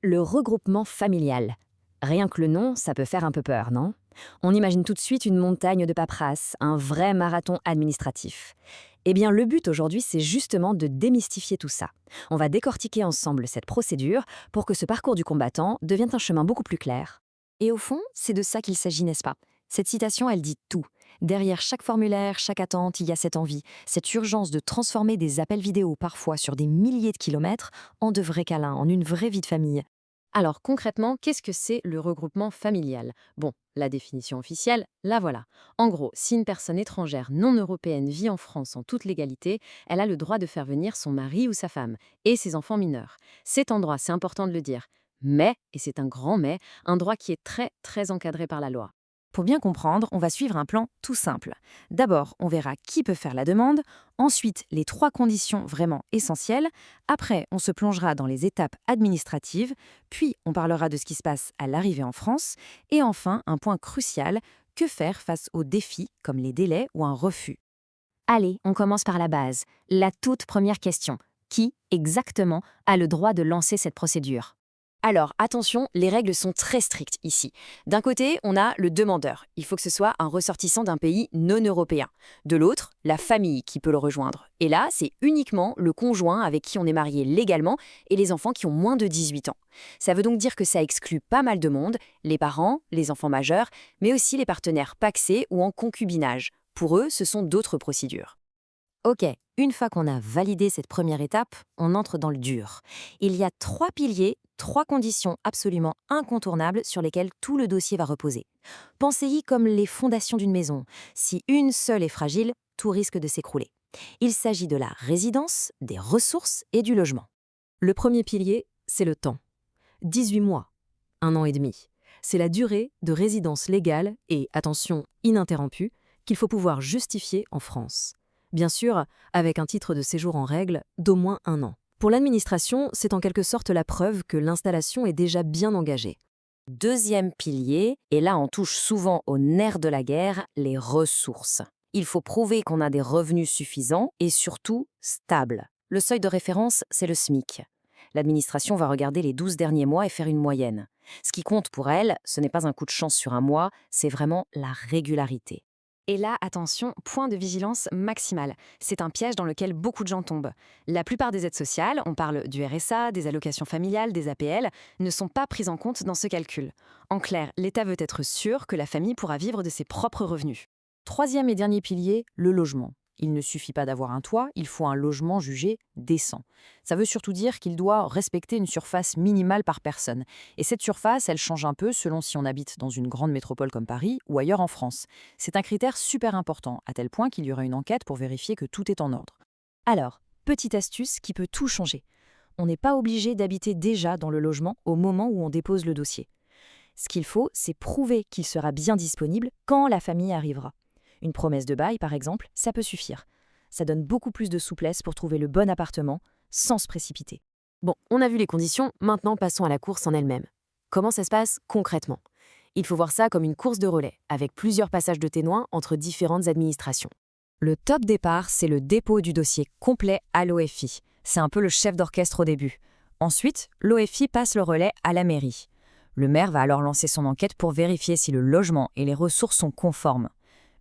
Le regroupement familial. Rien que le nom, ça peut faire un peu peur, non? On imagine tout de suite une montagne de paperasse, un vrai marathon administratif. Eh bien, le but aujourd'hui, c'est justement de démystifier tout ça. On va décortiquer ensemble cette procédure pour que ce parcours du combattant devienne un chemin beaucoup plus clair. Et au fond, c'est de ça qu'il s'agit, n'est-ce pas? Cette citation, elle dit tout. Derrière chaque formulaire, chaque attente, il y a cette envie, cette urgence de transformer des appels vidéo parfois sur des milliers de kilomètres en de vrais câlins, en une vraie vie de famille. Alors concrètement, qu'est-ce que c'est le regroupement familial? Bon, la définition officielle, la voilà. En gros, si une personne étrangère non européenne vit en France en toute légalité, elle a le droit de faire venir son mari ou sa femme et ses enfants mineurs. C'est en droit, c'est important de le dire. Mais, et c'est un grand mais, un droit qui est très très encadré par la loi. Pour bien comprendre, on va suivre un plan tout simple. D'abord, on verra qui peut faire la demande, ensuite les trois conditions vraiment essentielles, après on se plongera dans les étapes administratives, puis on parlera de ce qui se passe à l'arrivée en France, et enfin un point crucial, que faire face aux défis comme les délais ou un refus. Allez, on commence par la base, la toute première question. Qui exactement a le droit de lancer cette procédure? Alors, attention, les règles sont très strictes ici. D'un côté, on a le demandeur. Il faut que ce soit un ressortissant d'un pays non européen. De l'autre, la famille qui peut le rejoindre. Et là, c'est uniquement le conjoint avec qui on est marié légalement et les enfants qui ont moins de 18 ans. Ça veut donc dire que ça exclut pas mal de monde, les parents, les enfants majeurs, mais aussi les partenaires pacsés ou en concubinage. Pour eux, ce sont d'autres procédures. Ok, une fois qu'on a validé cette première étape, on entre dans le dur. Il y a trois piliers, trois conditions absolument incontournables sur lesquelles tout le dossier va reposer. Pensez-y comme les fondations d'une maison. Si une seule est fragile, tout risque de s'écrouler. Il s'agit de la résidence, des ressources et du logement. Le premier pilier, c'est le temps. 18 mois, 1 an et demi. C'est la durée de résidence légale et, attention, ininterrompue, qu'il faut pouvoir justifier en France. Bien sûr, avec un titre de séjour en règle d'au moins 1 an. Pour l'administration, c'est en quelque sorte la preuve que l'installation est déjà bien engagée. Deuxième pilier, et là on touche souvent au nerf de la guerre, les ressources. Il faut prouver qu'on a des revenus suffisants et surtout stables. Le seuil de référence, c'est le SMIC. L'administration va regarder les 12 derniers mois et faire une moyenne. Ce qui compte pour elle, ce n'est pas un coup de chance sur un mois, c'est vraiment la régularité. Et là, attention, point de vigilance maximale. C'est un piège dans lequel beaucoup de gens tombent. La plupart des aides sociales, on parle du RSA, des allocations familiales, des APL, ne sont pas prises en compte dans ce calcul. En clair, l'État veut être sûr que la famille pourra vivre de ses propres revenus. Troisième et dernier pilier, le logement. Il ne suffit pas d'avoir un toit, il faut un logement jugé décent. Ça veut surtout dire qu'il doit respecter une surface minimale par personne. Et cette surface, elle change un peu selon si on habite dans une grande métropole comme Paris ou ailleurs en France. C'est un critère super important, à tel point qu'il y aura une enquête pour vérifier que tout est en ordre. Alors, petite astuce qui peut tout changer. On n'est pas obligé d'habiter déjà dans le logement au moment où on dépose le dossier. Ce qu'il faut, c'est prouver qu'il sera bien disponible quand la famille arrivera. Une promesse de bail, par exemple, ça peut suffire. Ça donne beaucoup plus de souplesse pour trouver le bon appartement, sans se précipiter. Bon, on a vu les conditions, maintenant passons à la course en elle-même. Comment ça se passe concrètement? Il faut voir ça comme une course de relais, avec plusieurs passages de témoins entre différentes administrations. Le top départ, c'est le dépôt du dossier complet à l'OFI. C'est un peu le chef d'orchestre au début. Ensuite, l'OFI passe le relais à la mairie. Le maire va alors lancer son enquête pour vérifier si le logement et les ressources sont conformes.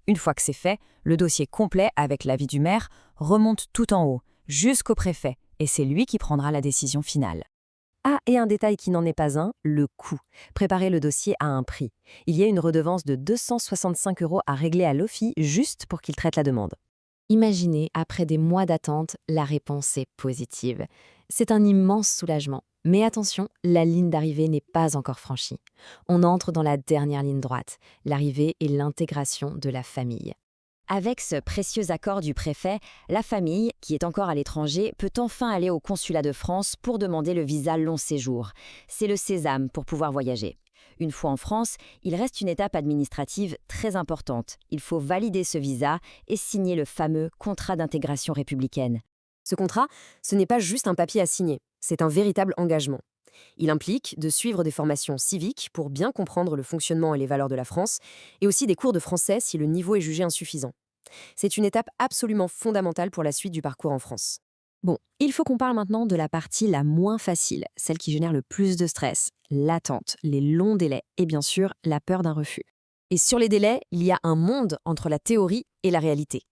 Une fois que c'est fait, le dossier complet, avec l'avis du maire, remonte tout en haut, jusqu'au préfet, et c'est lui qui prendra la décision finale. Ah, et un détail qui n'en est pas un, le coût. Préparer le dossier à un prix. Il y a une redevance de 265 € à régler à l'OFI juste pour qu'il traite la demande. Imaginez, après des mois d'attente, la réponse est positive. C'est un immense soulagement. Mais attention, la ligne d'arrivée n'est pas encore franchie. On entre dans la dernière ligne droite, l'arrivée et l'intégration de la famille. Avec ce précieux accord du préfet, la famille, qui est encore à l'étranger, peut enfin aller au consulat de France pour demander le visa long séjour. C'est le sésame pour pouvoir voyager. Une fois en France, il reste une étape administrative très importante. Il faut valider ce visa et signer le fameux contrat d'intégration républicaine. Ce contrat, ce n'est pas juste un papier à signer, c'est un véritable engagement. Il implique de suivre des formations civiques pour bien comprendre le fonctionnement et les valeurs de la France, et aussi des cours de français si le niveau est jugé insuffisant. C'est une étape absolument fondamentale pour la suite du parcours en France. Bon, il faut qu'on parle maintenant de la partie la moins facile, celle qui génère le plus de stress, l'attente, les longs délais et bien sûr la peur d'un refus. Et sur les délais, il y a un monde entre la théorie et la réalité.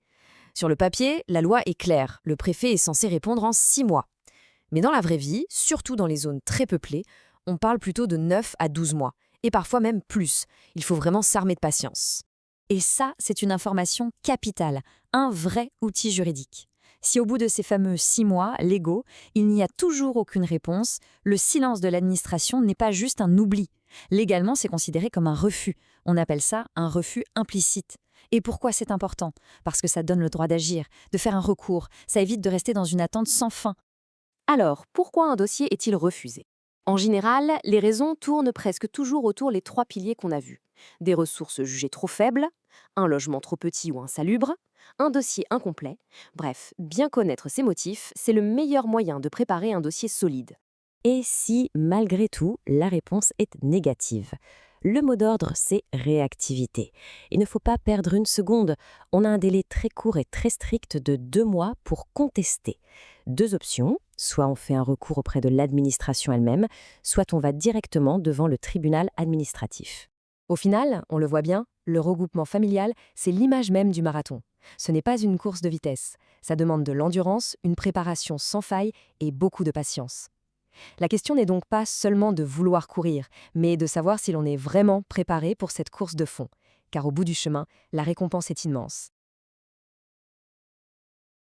Sur le papier, la loi est claire, le préfet est censé répondre en 6 mois. Mais dans la vraie vie, surtout dans les zones très peuplées, on parle plutôt de 9 à 12 mois, et parfois même plus. Il faut vraiment s'armer de patience. Et ça, c'est une information capitale, un vrai outil juridique. Si au bout de ces fameux 6 mois légaux, il n'y a toujours aucune réponse, le silence de l'administration n'est pas juste un oubli. Légalement, c'est considéré comme un refus. On appelle ça un refus implicite. Et pourquoi c'est important? Parce que ça donne le droit d'agir, de faire un recours, ça évite de rester dans une attente sans fin. Alors, pourquoi un dossier est-il refusé? En général, les raisons tournent presque toujours autour des 3 piliers qu'on a vus. Des ressources jugées trop faibles, un logement trop petit ou insalubre, un dossier incomplet. Bref, bien connaître ces motifs, c'est le meilleur moyen de préparer un dossier solide. Et si, malgré tout, la réponse est négative? Le mot d'ordre, c'est réactivité. Il ne faut pas perdre une seconde. On a un délai très court et très strict de 2 mois pour contester. 2 options, soit on fait un recours auprès de l'administration elle-même, soit on va directement devant le tribunal administratif. Au final, on le voit bien, le regroupement familial, c'est l'image même du marathon. Ce n'est pas une course de vitesse. Ça demande de l'endurance, une préparation sans faille et beaucoup de patience. La question n'est donc pas seulement de vouloir courir, mais de savoir si l'on est vraiment préparé pour cette course de fond. Car au bout du chemin, la récompense est immense.